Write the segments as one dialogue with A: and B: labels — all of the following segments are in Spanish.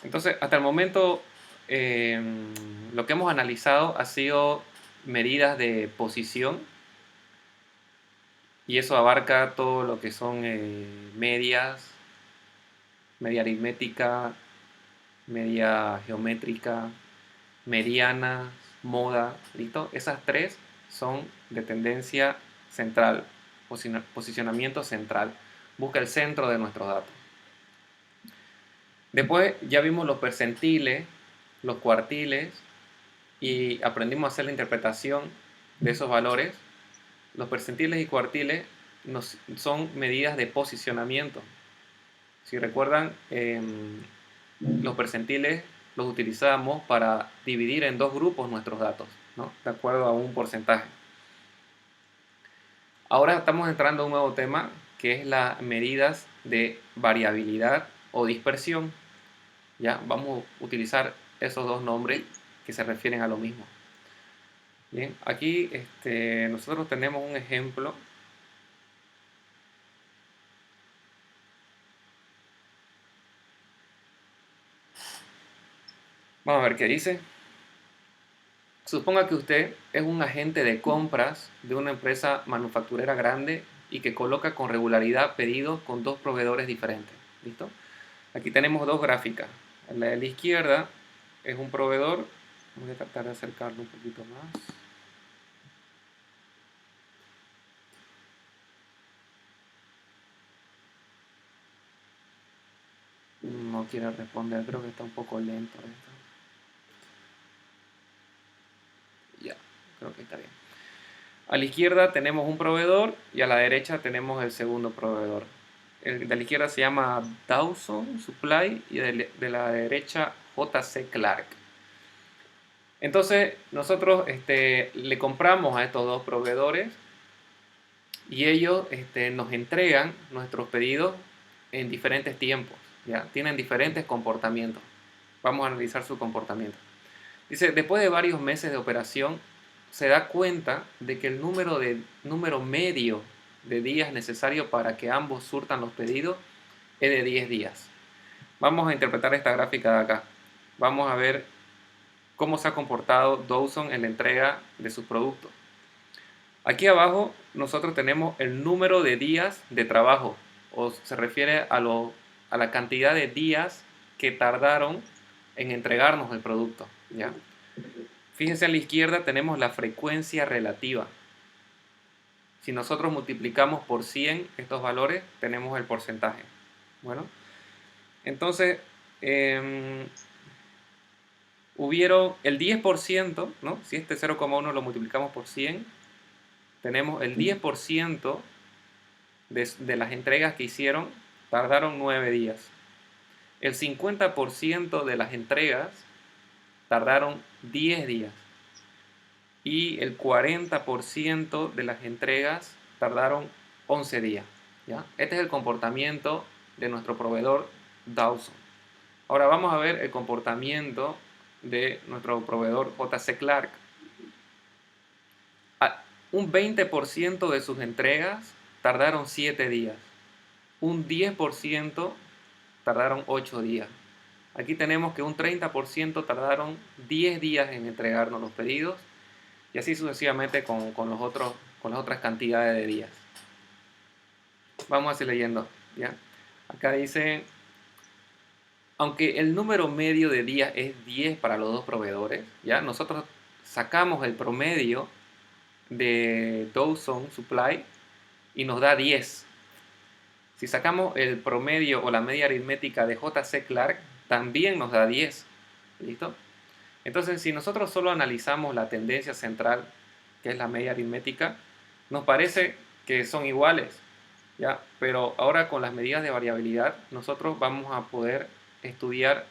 A: Entonces, hasta el momento, lo que hemos analizado ha sido medidas de posición y eso abarca todo lo que son medias, media aritmética, media geométrica, medianas, moda, ¿listo? Esas tres son de tendencia central, posicionamiento central. Busca el centro de nuestros datos. Después ya vimos los percentiles, los cuartiles y aprendimos a hacer la interpretación de esos valores. Los percentiles y cuartiles son medidas de posicionamiento. Si recuerdan, los percentiles los utilizamos para dividir en dos grupos nuestros datos, ¿no? De acuerdo a un porcentaje. Ahora estamos entrando a un nuevo tema que es las medidas de variabilidad o dispersión. Ya vamos a utilizar esos dos nombres que se refieren a lo mismo. Bien, aquí nosotros tenemos un ejemplo. Vamos a ver qué dice. Suponga que usted es un agente de compras de una empresa manufacturera grande y que coloca con regularidad pedidos con dos proveedores diferentes. ¿Listo? Aquí tenemos dos gráficas. La de la izquierda es un proveedor. Voy a tratar de acercarlo un poquito más. No quiere responder, creo que está un poco lento esto. Ya, creo que está bien. A la izquierda tenemos un proveedor y a la derecha tenemos el segundo proveedor. El de la izquierda se llama Dawson Supply y de la derecha JC Clark. Entonces nosotros le compramos a estos dos proveedores y ellos nos entregan nuestros pedidos en diferentes tiempos. ¿Ya? Tienen diferentes comportamientos. Vamos a analizar su comportamiento. Dice, después de varios meses de operación, se da cuenta de que el número medio de días necesario para que ambos surtan los pedidos es de 10 días. Vamos a interpretar esta gráfica de acá. Vamos a ver cómo se ha comportado Dawson en la entrega de sus productos. Aquí abajo nosotros tenemos el número de días de trabajo, o se refiere a la cantidad de días que tardaron en entregarnos el producto. ¿Ya? Fíjense a la izquierda tenemos la frecuencia relativa. Si nosotros multiplicamos por 100 estos valores, tenemos el porcentaje. Bueno, entonces hubieron el 10%, ¿no? Si este 0,1 lo multiplicamos por 100, tenemos el 10% de las entregas que hicieron tardaron 9 días. El 50% de las entregas tardaron 10 días. Y el 40% de las entregas tardaron 11 días. ¿Ya? Este es el comportamiento de nuestro proveedor Dawson. Ahora vamos a ver el comportamiento de nuestro proveedor JC Clark. Un 20% de sus entregas tardaron 7 días. Un 10% tardaron 8 días. Aquí tenemos que un 30% tardaron 10 días en entregarnos los pedidos y así sucesivamente con las otras cantidades de días. Vamos a seguir leyendo. ¿Ya? Acá dice, aunque el número medio de días es 10 para los dos proveedores, ¿ya? Nosotros sacamos el promedio de Dawson Supply y nos da 10. Si sacamos el promedio o la media aritmética de JC Clark, también nos da 10. ¿Listo? Entonces, si nosotros solo analizamos la tendencia central, que es la media aritmética, nos parece que son iguales, ¿ya? Pero ahora con las medidas de variabilidad, nosotros vamos a poder estudiar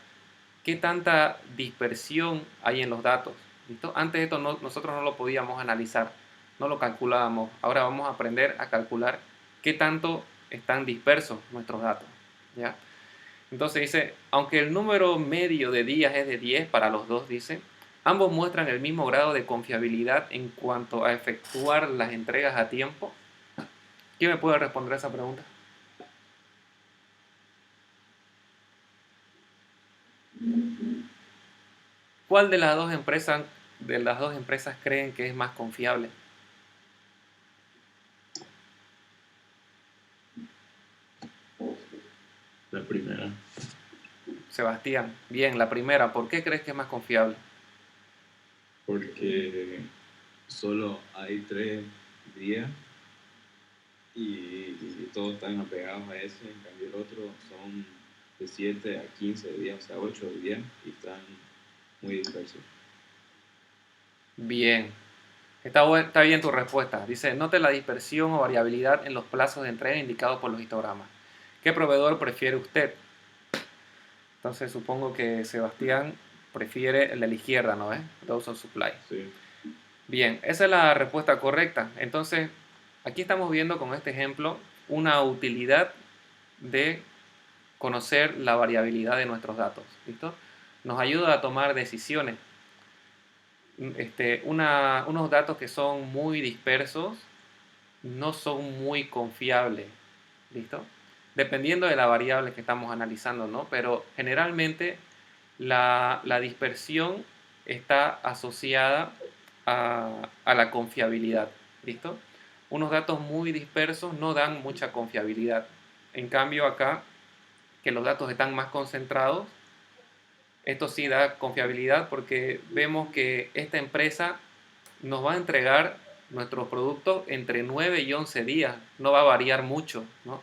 A: qué tanta dispersión hay en los datos, ¿listo? Antes esto nosotros no lo podíamos analizar, no lo calculábamos. Ahora vamos a aprender a calcular qué tanto están dispersos nuestros datos, ¿ya? Entonces dice, aunque el número medio de días es de 10 para los dos, dice, ambos muestran el mismo grado de confiabilidad en cuanto a efectuar las entregas a tiempo. ¿Quién me puede responder a esa pregunta? ¿Cuál de las dos empresas creen que es más confiable?
B: La primera,
A: Sebastián, bien, la primera. ¿Por qué crees que es más confiable?
B: porque solo hay 3 días y todos están apegados a ese, en cambio el otro son de 7 a 15 días, o sea, 8 días y están muy dispersos.
A: Bien, está bien tu respuesta. Dice, note la dispersión o variabilidad en los plazos de entrega indicados por los histogramas. ¿Qué proveedor prefiere usted? Entonces supongo que Sebastián prefiere el de la izquierda, ¿no ves? Dawson Supply.
B: Sí,
A: Bien, esa es la respuesta correcta. Entonces, aquí estamos viendo con este ejemplo una utilidad de conocer la variabilidad de nuestros datos. ¿Listo? Nos ayuda a tomar decisiones. Unos datos que son muy dispersos no son muy confiables. ¿Listo? Dependiendo de la variable que estamos analizando, ¿no? Pero generalmente la dispersión está asociada a la confiabilidad. ¿Listo? Unos datos muy dispersos no dan mucha confiabilidad. En cambio acá, que los datos están más concentrados, esto sí da confiabilidad porque vemos que esta empresa nos va a entregar nuestros productos entre 9 y 11 días. No va a variar mucho, ¿no?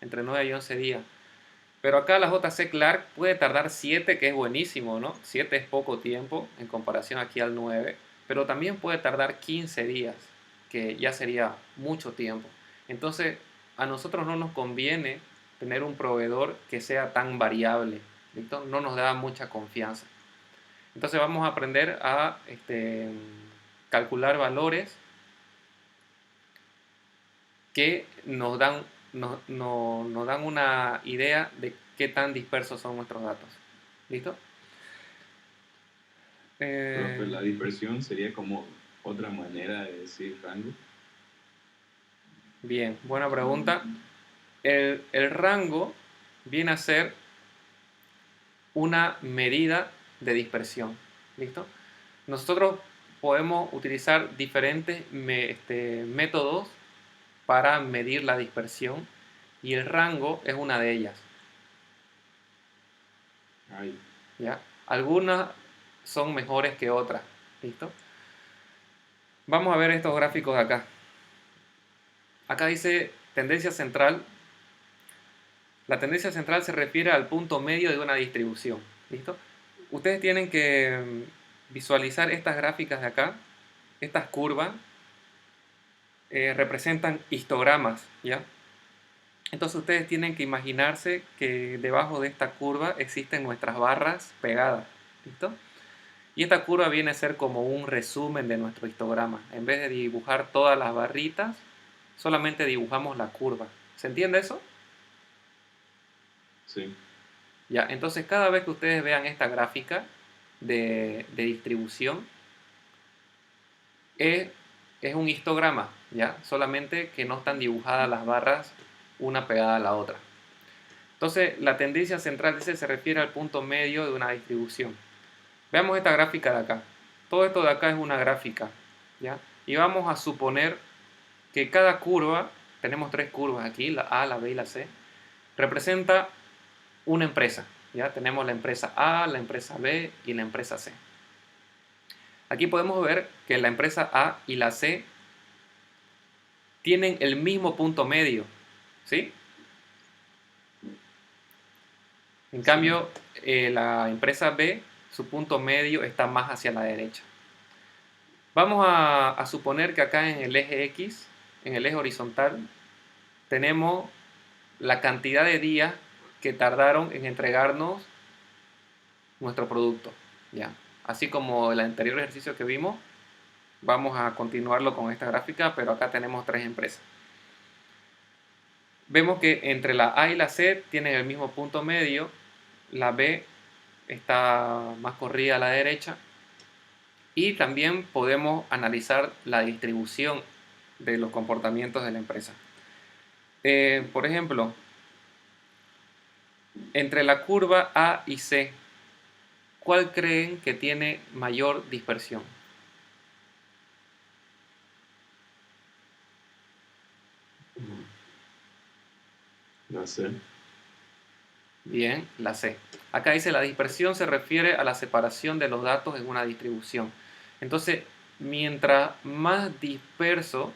A: Entre 9 y 11 días. Pero acá la JC Clark puede tardar 7, que es buenísimo, ¿no? 7 es poco tiempo en comparación aquí al 9, pero también puede tardar 15 días, que ya sería mucho tiempo. Entonces, a nosotros no nos conviene tener un proveedor que sea tan variable, ¿listo? No nos da mucha confianza. Entonces vamos a aprender a calcular valores que nos dan una idea de qué tan dispersos son nuestros datos. ¿Listo?
B: profe,
A: Eh,
B: la dispersión sería como otra manera de decir rango.
A: bien, buena pregunta. El rango viene a ser una medida de dispersión. ¿Listo? Nosotros podemos utilizar diferentes métodos para medir la dispersión y el rango es una de ellas.
B: Ay,
A: ¿Ya? Algunas son mejores que otras. ¿Listo? Vamos a ver estos gráficos de acá. Acá dice tendencia central. La tendencia central se refiere al punto medio de una distribución. ¿Listo? Ustedes tienen que visualizar estas gráficas de acá. Estas curvas representan histogramas. ¿Ya? Entonces ustedes tienen que imaginarse que debajo de esta curva existen nuestras barras pegadas. ¿Listo? Y esta curva viene a ser como un resumen de nuestro histograma. En vez de dibujar todas las barritas, solamente dibujamos la curva. ¿Se entiende eso?
B: sí,
A: Ya, entonces cada vez que ustedes vean esta gráfica de distribución, es, es un histograma, ¿ya? Solamente que no están dibujadas las barras una pegada a la otra. Entonces, la tendencia central dice se refiere al punto medio de una distribución. Veamos esta gráfica de acá. Todo esto de acá es una gráfica, ¿ya? Y vamos a suponer que cada curva, tenemos tres curvas aquí, la A, la B y la C, representa una empresa. Ya tenemos la empresa A, la empresa B y la empresa C. Aquí podemos ver que la empresa A y la C tienen el mismo punto medio, ¿sí? En
B: sí.
A: cambio, la empresa B, su punto medio está más hacia la derecha. Vamos a suponer que acá en el eje X, en el eje horizontal, tenemos la cantidad de días que tardaron en entregarnos nuestro producto. ¿Ya? Así como el anterior ejercicio que vimos, vamos a continuarlo con esta gráfica, pero acá tenemos tres empresas. Vemos que entre la A y la C tienen el mismo punto medio, la B está más corrida a la derecha y también podemos analizar la distribución de los comportamientos de la empresa. Por ejemplo, entre la curva A y C, ¿cuál creen que tiene mayor dispersión?
B: No sé.
A: Bien, la C. Acá dice la dispersión se refiere a la separación de los datos en una distribución. Entonces, mientras más disperso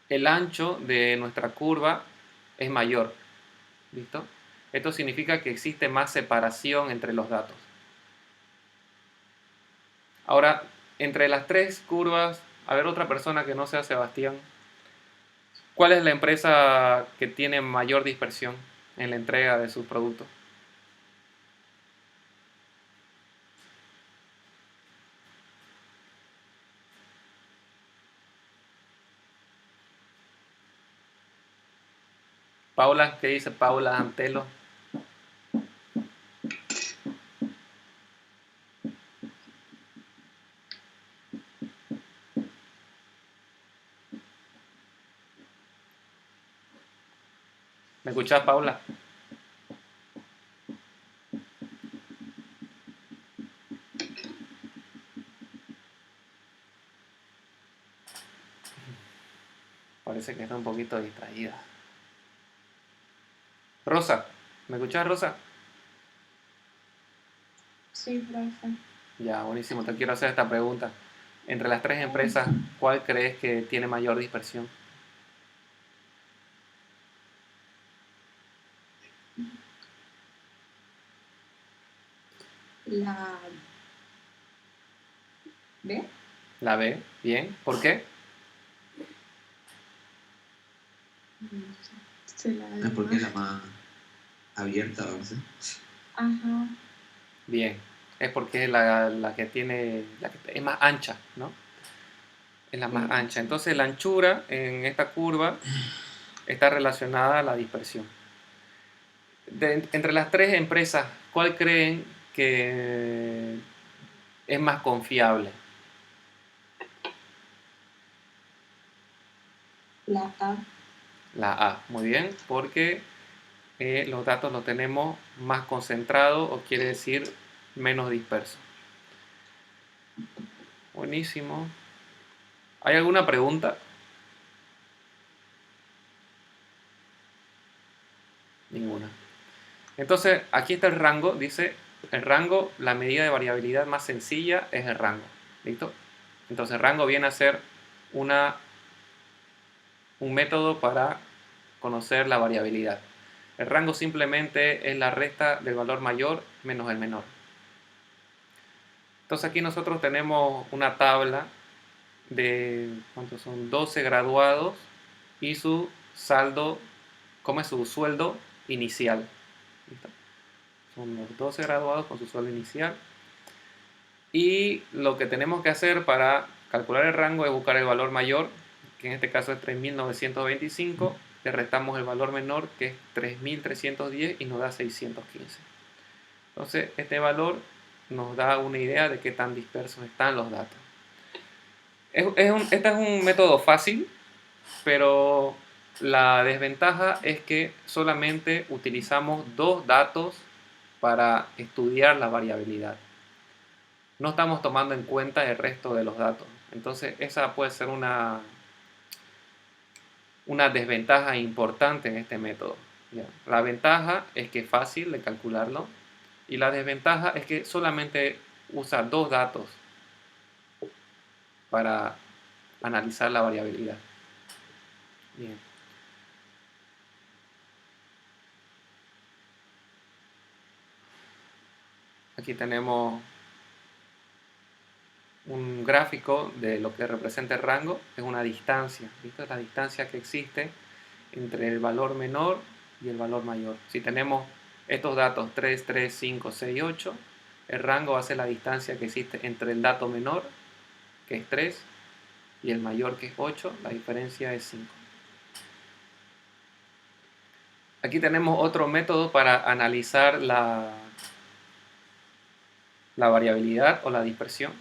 A: el ancho de nuestra curva es mayor. ¿Listo? Esto significa que existe más separación entre los datos. Ahora, entre las tres curvas, a ver otra persona que no sea Sebastián, ¿cuál es la empresa que tiene mayor dispersión en la entrega de sus productos? Paula, ¿qué dice Paula Antelo? ¿Me escuchás, Paula? Parece que está un poquito distraída. Rosa, ¿me escuchás, Rosa?
C: Sí, profe.
A: Ya, buenísimo. Te quiero hacer esta pregunta. Entre las tres empresas, ¿cuál crees que tiene mayor dispersión?
C: La B.
A: La B, bien. ¿Por qué?
C: Se la
B: Es porque es la más abierta, ¿no?
C: Ajá.
A: Bien. Es porque es la que tiene, la que es más ancha, ¿no? Es la más ancha. Entonces la anchura en esta curva está relacionada a la dispersión. Entre las tres empresas, ¿cuál creen que es más confiable?
C: La A.
A: La A, muy bien, porque los datos los tenemos más concentrados o quiere decir menos dispersos. Buenísimo. ¿Hay alguna pregunta? Ninguna. Entonces, aquí está el rango. Dice, el rango, la medida de variabilidad más sencilla es el rango. ¿Listo? Entonces, el rango viene a ser un método para conocer la variabilidad. El rango simplemente es la resta del valor mayor menos el menor. Entonces, aquí nosotros tenemos una tabla de, ¿cuántos son? 12 graduados y su saldo, ¿cómo es su sueldo inicial? ¿Listo? Son los 12 graduados con su sueldo inicial. Y lo que tenemos que hacer para calcular el rango es buscar el valor mayor, que en este caso es 3.925, le restamos el valor menor, que es 3.310 y nos da 615. Entonces, este valor nos da una idea de qué tan dispersos están los datos. Este es un método fácil, pero la desventaja es que solamente utilizamos dos datos para estudiar la variabilidad. No estamos tomando en cuenta el resto de los datos. Entonces esa puede ser una desventaja importante en este método. ¿Ya? La ventaja es que es fácil de calcularlo y la desventaja es que solamente usa dos datos para analizar la variabilidad. Bien. Aquí tenemos un gráfico de lo que representa el rango, es una distancia. ¿Viste? Es la distancia que existe entre el valor menor y el valor mayor. Si tenemos estos datos 3, 3, 5, 6, 8, el rango va a ser la distancia que existe entre el dato menor, que es 3, y el mayor, que es 8. La diferencia es 5. Aquí tenemos otro método para analizar la variabilidad o la dispersión.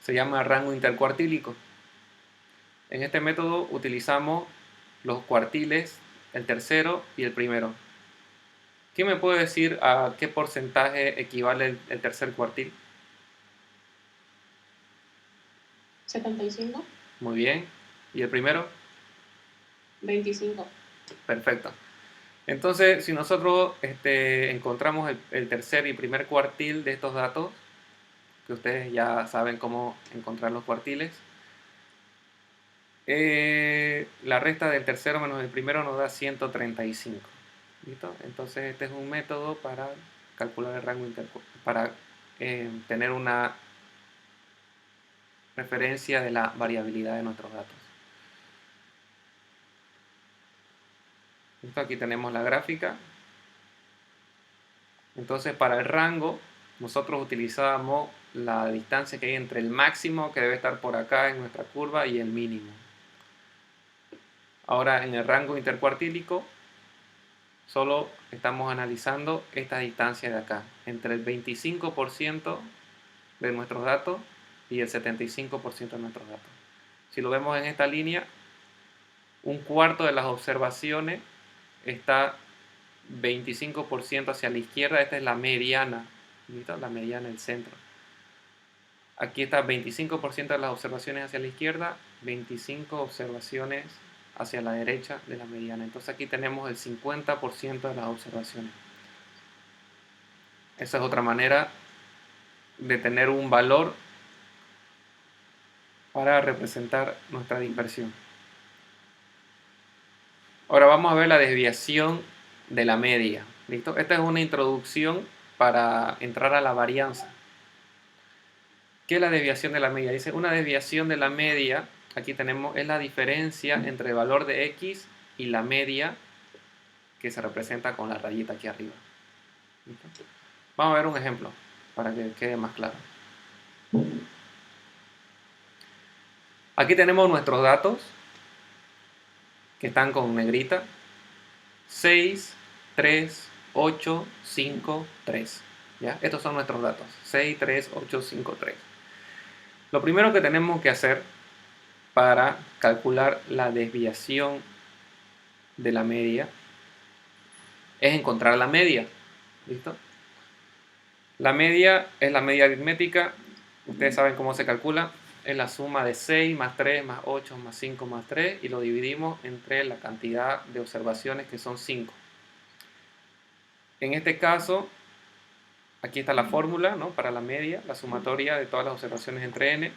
A: Se llama rango intercuartílico. En este método utilizamos los cuartiles, el tercero y el primero, ¿Quién me puede decir a qué porcentaje equivale el tercer cuartil?
C: 75,
A: Muy bien. ¿Y el primero?
C: 25.
A: Perfecto. Entonces, si nosotros encontramos el tercer y primer cuartil de estos datos, que ustedes ya saben cómo encontrar los cuartiles, la resta del tercero menos el primero nos da 135. ¿Listo? Entonces, este es un método para calcular el rango para tener una referencia de la variabilidad de nuestros datos. ¿Listo? Aquí tenemos la gráfica. Entonces, para el rango, nosotros utilizábamos la distancia que hay entre el máximo, que debe estar por acá en nuestra curva, y el mínimo. Ahora, en el rango intercuartílico, solo estamos analizando esta distancia de acá, entre el 25% de nuestros datos y el 75% de nuestros datos. Si lo vemos en esta línea, un cuarto de las observaciones está 25% hacia la izquierda. Esta es la mediana, ¿listo? La mediana, el centro. Aquí está 25% de las observaciones hacia la izquierda, 25 observaciones hacia la derecha de la mediana. Entonces aquí tenemos el 50% de las observaciones. Esa es otra manera de tener un valor para representar nuestra dispersión. Ahora vamos a ver la desviación de la media. ¿Listo? Esta es una introducción para entrar a la varianza. ¿Qué es la desviación de la media? Dice, una desviación de la media, aquí tenemos, es la diferencia entre el valor de x y la media, que se representa con la rayita aquí arriba. ¿Listo? Vamos a ver un ejemplo para que quede más claro. Aquí tenemos nuestros datos que están con negrita: 6, 3, 8, 5, 3. ¿Ya? Estos son nuestros datos: 6, 3, 8, 5, 3. Lo primero que tenemos que hacer para calcular la desviación de la media es encontrar la media. ¿Listo? La media es la media aritmética. Ustedes saben cómo se calcula. Es la suma de 6 más 3 más 8 más 5 más 3 y lo dividimos entre la cantidad de observaciones, que son 5. En este caso, aquí está la fórmula, ¿no?, para la media, la sumatoria de todas las observaciones entre n.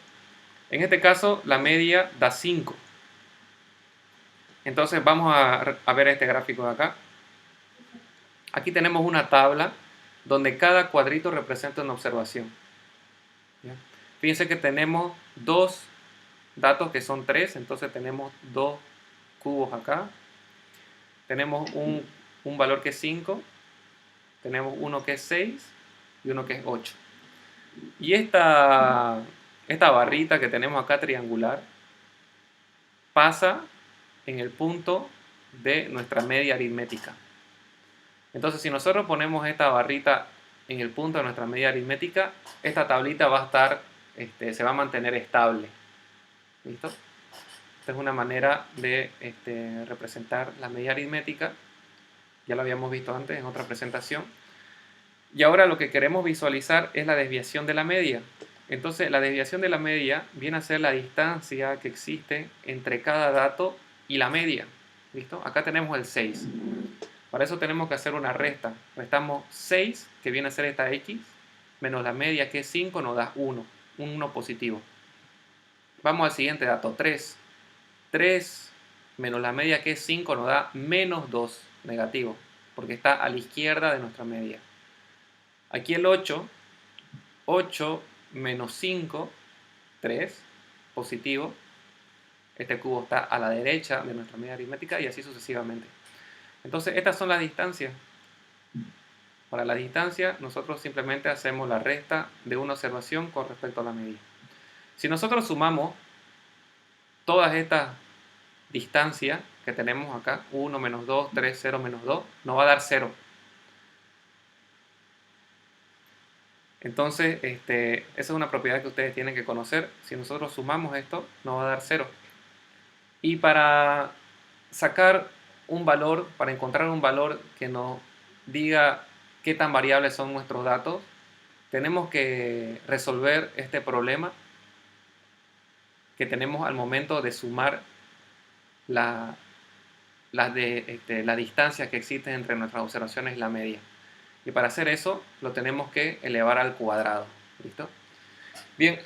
A: En este caso, la media da 5. Entonces vamos a ver este gráfico de acá. Aquí tenemos una tabla donde cada cuadrito representa una observación. ¿Ya? Fíjense que tenemos dos datos que son 3, entonces tenemos dos cubos acá. Tenemos un valor que es 5, tenemos uno que es 6 y uno que es 8. Y esta barrita que tenemos acá triangular pasa en el punto de nuestra media aritmética. Entonces, si nosotros ponemos esta barrita en el punto de nuestra media aritmética, esta tablita va a estar, se va a mantener estable. ¿Listo? Esta es una manera de representar la media aritmética. Ya lo habíamos visto antes en otra presentación. Y ahora lo que queremos visualizar es la desviación de la media. Entonces, la desviación de la media viene a ser la distancia que existe entre cada dato y la media. ¿Listo? Acá tenemos el 6. Para eso tenemos que hacer una resta. Restamos 6, que viene a ser esta x, menos la media, que es 5, nos da 1. Un 1 positivo. Vamos al siguiente dato, 3. 3 menos la media, que es 5, nos da menos 2, negativo, porque está a la izquierda de nuestra media. Aquí el 8. 8 menos 5, 3, positivo. Este cubo está a la derecha de nuestra media aritmética y así sucesivamente. Entonces, estas son las distancias. Para la distancia, nosotros simplemente hacemos la resta de una observación con respecto a la media. Si nosotros sumamos todas estas distancias que tenemos acá, 1 menos 2, 3, 0 menos 2, nos va a dar 0. Entonces, esa es una propiedad que ustedes tienen que conocer. Si nosotros sumamos esto, nos va a dar 0. Y para sacar un valor, para encontrar un valor que nos diga qué tan variables son nuestros datos, tenemos que resolver este problema que tenemos al momento de sumar la distancia que existe entre nuestras observaciones y la media. Y para hacer eso lo tenemos que elevar al cuadrado. ¿Listo? Bien,